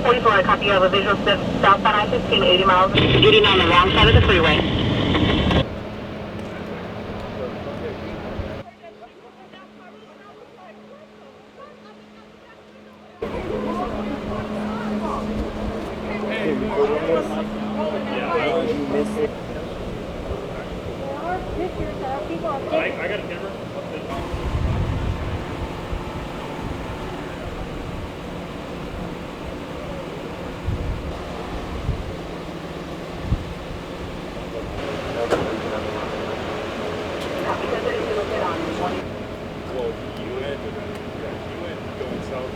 44, I copy. You have a visual southbound I-15, 80 miles. Getting on the wrong side of the freeway. I got a camera. Well, you went going south.